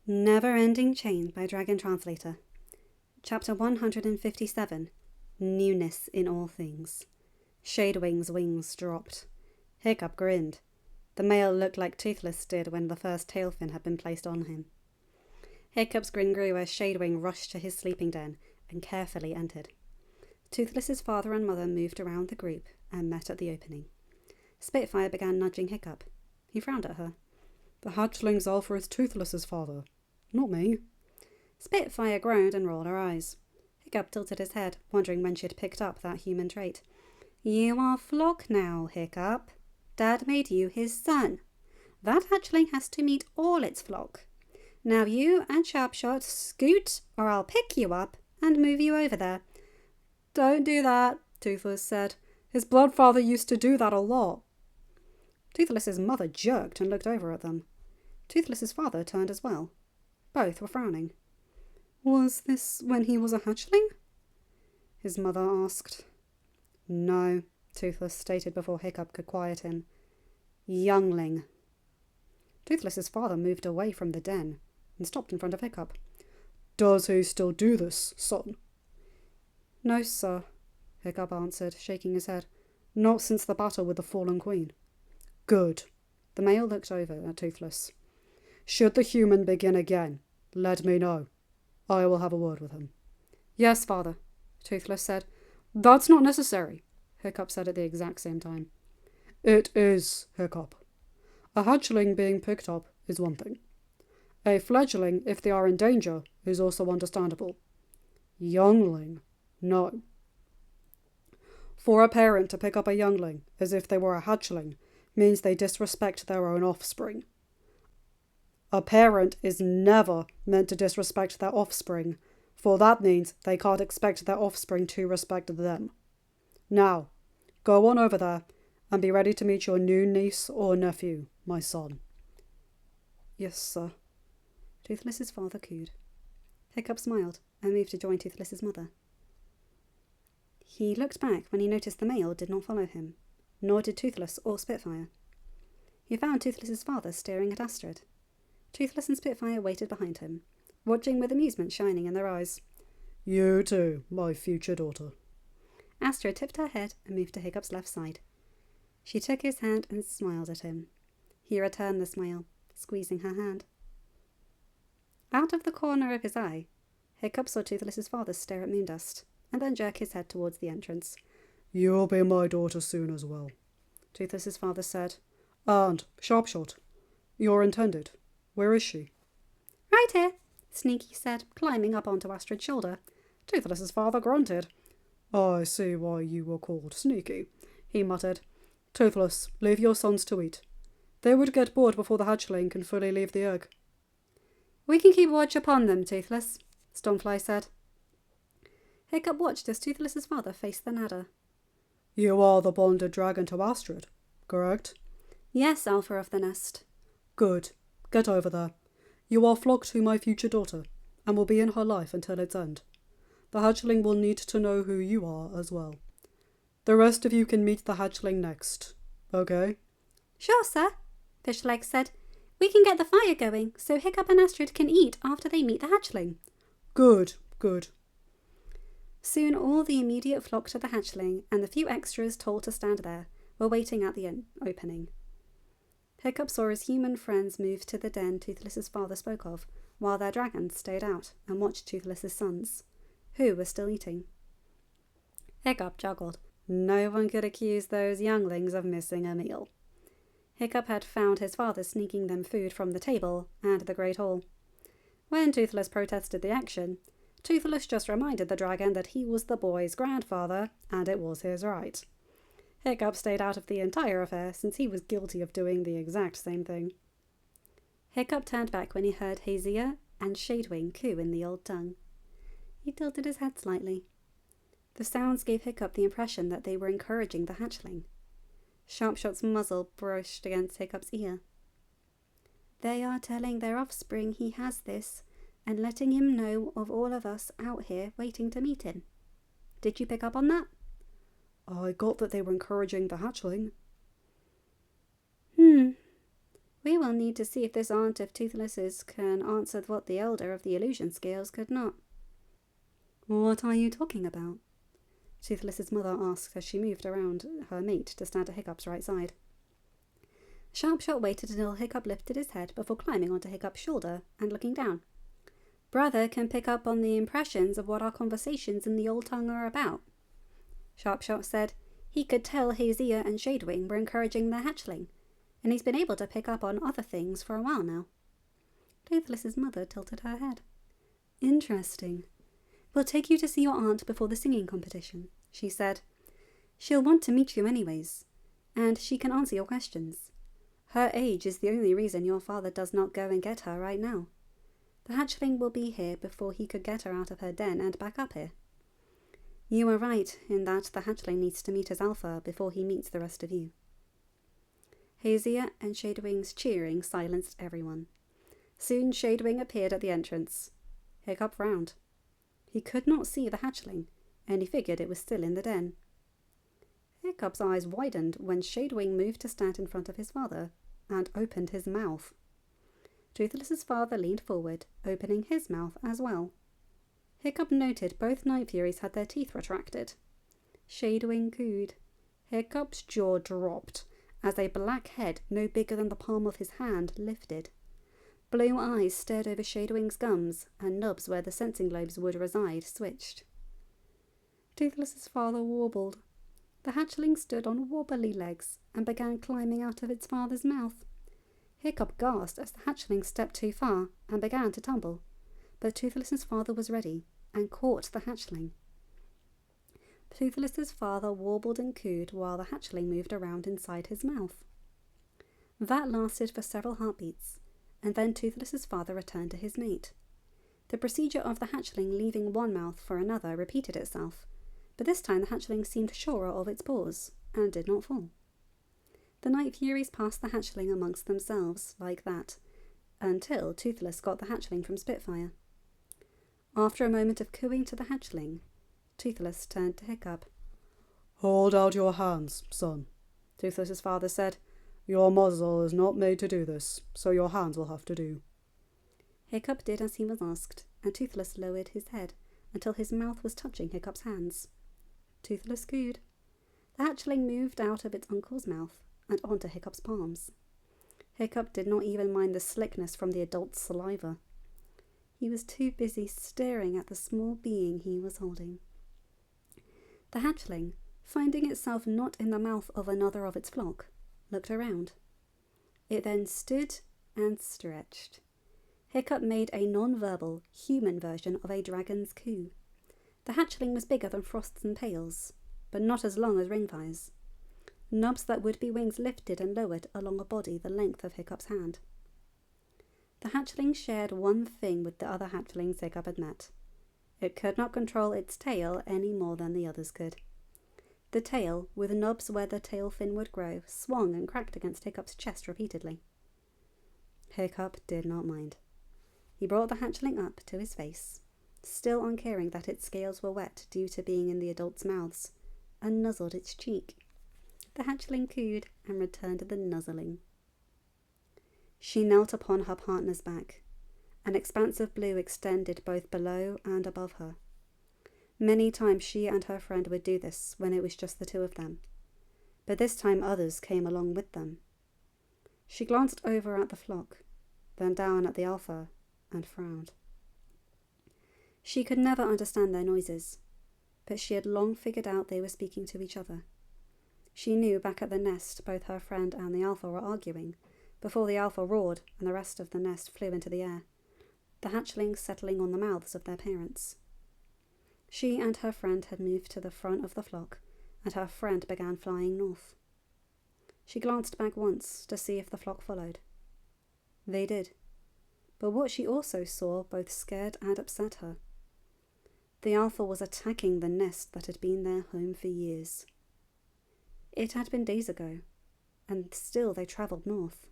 Neverending Chain by Dragon Translator. Chapter 157. Newness in All Things. Shadewing's wings dropped. Hiccup grinned. The male looked like Toothless did when the first tail fin had been placed on him. Hiccup's grin grew as Shadewing rushed to his sleeping den and carefully entered. Toothless's father and mother moved around the group and met at the opening. Spitfire began nudging Hiccup. He frowned at her. The hatchling's Alpha is Toothless's father, not me. Spitfire groaned and rolled her eyes. Hiccup tilted his head, wondering when she had picked up that human trait. You are flock now, Hiccup. Dad made you his son. That hatchling has to meet all its flock. Now you and Sharpshot scoot, or I'll pick you up and move you over there. Don't do that, Toothless said. His blood father used to do that a lot. Toothless's mother jerked and looked over at them. Toothless's father turned as well. Both were frowning. Was this when he was a hatchling? His mother asked. No, Toothless stated before Hiccup could quiet him. Youngling. Toothless's father moved away from the den and stopped in front of Hiccup. Does he still do this, son? No, sir, Hiccup answered, shaking his head. Not since the battle with the fallen queen. Good. The male looked over at Toothless. Should the human begin again, let me know. I will have a word with him. Yes, father, Toothless said. That's not necessary, Hiccup said at the exact same time. It is, Hiccup. A hatchling being picked up is one thing. A fledgling, if they are in danger, is also understandable. Youngling, no. For a parent to pick up a youngling as if they were a hatchling means they disrespect their own offspring. A parent is never meant to disrespect their offspring, for that means they can't expect their offspring to respect them. Now, go on over there and be ready to meet your new niece or nephew, my son. Yes, sir, Toothless's father cooed. Hiccup smiled and moved to join Toothless's mother. He looked back when he noticed the male did not follow him, nor did Toothless or Spitfire. He found Toothless's father staring at Astrid. Toothless and Spitfire waited behind him, watching with amusement shining in their eyes. You too, my future daughter. Astrid tipped her head and moved to Hiccup's left side. She took his hand and smiled at him. He returned the smile, squeezing her hand. Out of the corner of his eye, Hiccup saw Toothless's father stare at Moondust, and then jerk his head towards the entrance. You'll be my daughter soon as well, Toothless's father said. And, Sharpshot, your intended. Where is she? Right here, Sneaky said, climbing up onto Astrid's shoulder. Toothless's father grunted. I see why you were called Sneaky, he muttered. Toothless, leave your sons to eat. They would get bored before the hatchling can fully leave the egg. We can keep watch upon them, Toothless, Stormfly said. Hiccup watched as Toothless's father faced the Nadder. You are the bonded dragon to Astrid, correct? Yes, Alpha of the Nest. Good. Get over there. You are flocked to my future daughter, and will be in her life until its end. The hatchling will need to know who you are as well. The rest of you can meet the hatchling next, okay? Sure, sir, Fishleg said. We can get the fire going, so Hiccup and Astrid can eat after they meet the hatchling. Good, good. Soon all the immediate flock to the hatchling and the few extras told to stand there were waiting at the opening. Hiccup saw his human friends move to the den Toothless's father spoke of, while their dragons stayed out and watched Toothless's sons, who were still eating. Hiccup chuckled. No one could accuse those younglings of missing a meal. Hiccup had found his father sneaking them food from the table and the Great Hall. When Toothless protested the action, Toothless just reminded the dragon that he was the boy's grandfather, and it was his right. Hiccup stayed out of the entire affair since he was guilty of doing the exact same thing. Hiccup turned back when he heard Hazia and Shadewing coo in the old tongue. He tilted his head slightly. The sounds gave Hiccup the impression that they were encouraging the hatchling. Sharpshot's muzzle brushed against Hiccup's ear. They are telling their offspring he has this, and letting him know of all of us out here waiting to meet him. Did you pick up on that? I got that they were encouraging the hatchling. We will need to see if this aunt of Toothless's can answer what the elder of the illusion scales could not. What are you talking about? Toothless's mother asked as she moved around her mate to stand at Hiccup's right side. Sharpshot waited until Hiccup lifted his head before climbing onto Hiccup's shoulder and looking down. Brother can pick up on the impressions of what our conversations in the old tongue are about. Sharpshot said he could tell Hazia and Shadewing were encouraging their hatchling, and he's been able to pick up on other things for a while now. Toothless's mother tilted her head. Interesting. We'll take you to see your aunt before the singing competition, she said. She'll want to meet you anyways, and she can answer your questions. Her age is the only reason your father does not go and get her right now. The hatchling will be here before he could get her out of her den and back up here. You are right in that the hatchling needs to meet his alpha before he meets the rest of you. Hazia and Shadewing's cheering silenced everyone. Soon Shadewing appeared at the entrance. Hiccup frowned. He could not see the hatchling, and he figured it was still in the den. Hiccup's eyes widened when Shadewing moved to stand in front of his father and opened his mouth. Toothless's father leaned forward, opening his mouth as well. Hiccup noted both Night Furies had their teeth retracted. Shadewing cooed. Hiccup's jaw dropped as a black head no bigger than the palm of his hand lifted. Blue eyes stared over Shadewing's gums, and nubs where the sensing lobes would reside switched. Toothless's father warbled. The hatchling stood on wobbly legs and began climbing out of its father's mouth. Hiccup gasped as the hatchling stepped too far and began to tumble, but Toothless's father was ready and caught the hatchling. Toothless's father warbled and cooed while the hatchling moved around inside his mouth. That lasted for several heartbeats, and then Toothless's father returned to his mate. The procedure of the hatchling leaving one mouth for another repeated itself, but this time the hatchling seemed surer of its paws and did not fall. The Night Furies passed the hatchling amongst themselves like that, until Toothless got the hatchling from Spitfire. After a moment of cooing to the hatchling, Toothless turned to Hiccup. Hold out your hands, son, Toothless's father said. Your muzzle is not made to do this, so your hands will have to do. Hiccup did as he was asked, and Toothless lowered his head until his mouth was touching Hiccup's hands. Toothless cooed. The hatchling moved out of its uncle's mouth and onto Hiccup's palms. Hiccup did not even mind the slickness from the adult's saliva. He was too busy staring at the small being he was holding. The hatchling, finding itself not in the mouth of another of its flock, looked around. It then stood and stretched. Hiccup made a non-verbal, human version of a dragon's coo. The hatchling was bigger than Frosts and Pails, but not as long as Ringfire's. Nubs that would be wings lifted and lowered along a body the length of Hiccup's hand. The hatchling shared one thing with the other hatchlings Hiccup had met. It could not control its tail any more than the others could. The tail, with nubs where the tail fin would grow, swung and cracked against Hiccup's chest repeatedly. Hiccup did not mind. He brought the hatchling up to his face, still uncaring that its scales were wet due to being in the adults' mouths, and nuzzled its cheek. The hatchling cooed and returned to the nuzzling. She knelt upon her partner's back. An expanse of blue extended both below and above her. Many times she and her friend would do this when it was just the two of them, but this time others came along with them. She glanced over at the flock, then down at the alpha, and frowned. She could never understand their noises, but she had long figured out they were speaking to each other. She knew back at the nest both her friend and the alpha were arguing, before the alpha roared and the rest of the nest flew into the air, the hatchlings settling on the mouths of their parents. She and her friend had moved to the front of the flock, and her friend began flying north. She glanced back once to see if the flock followed. They did, but what she also saw both scared and upset her. The alpha was attacking the nest that had been their home for years. It had been days ago, and still they travelled north.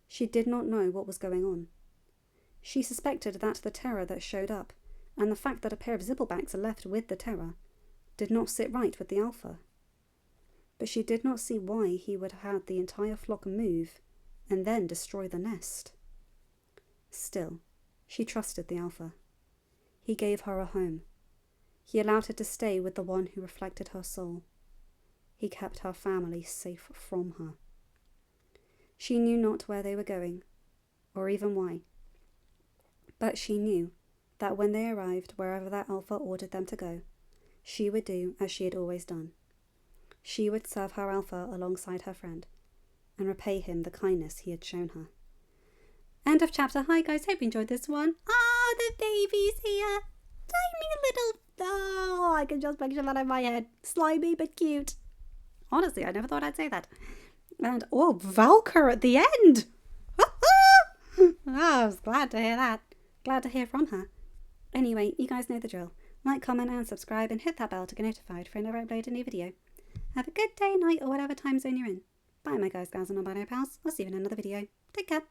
She did not know what was going on. She suspected that the terror that showed up, and the fact that a pair of zibblebacks left with the terror, did not sit right with the alpha. But she did not see why he would have had the entire flock move and then destroy the nest. Still, she trusted the alpha. He gave her a home. He allowed her to stay with the one who reflected her soul. He kept her family safe from her. She knew not where they were going, or even why. But she knew that when they arrived wherever that alpha ordered them to go, she would do as she had always done. She would serve her alpha alongside her friend, and repay him the kindness he had shown her. End of chapter. Hi guys, hope you enjoyed this one. Ah, the baby's here. Tiny little... Oh, I can just picture that in my head. Slimy but cute. Honestly, I never thought I'd say that. And, oh, Valka at the end. I was glad to hear that. Glad to hear from her. Anyway, you guys know the drill. Like, comment and subscribe and hit that bell to get notified for whenever I upload a new video. Have a good day, night or whatever time zone you're in. Bye my guys, gals and non-binary pals. I'll see you in another video. Take care.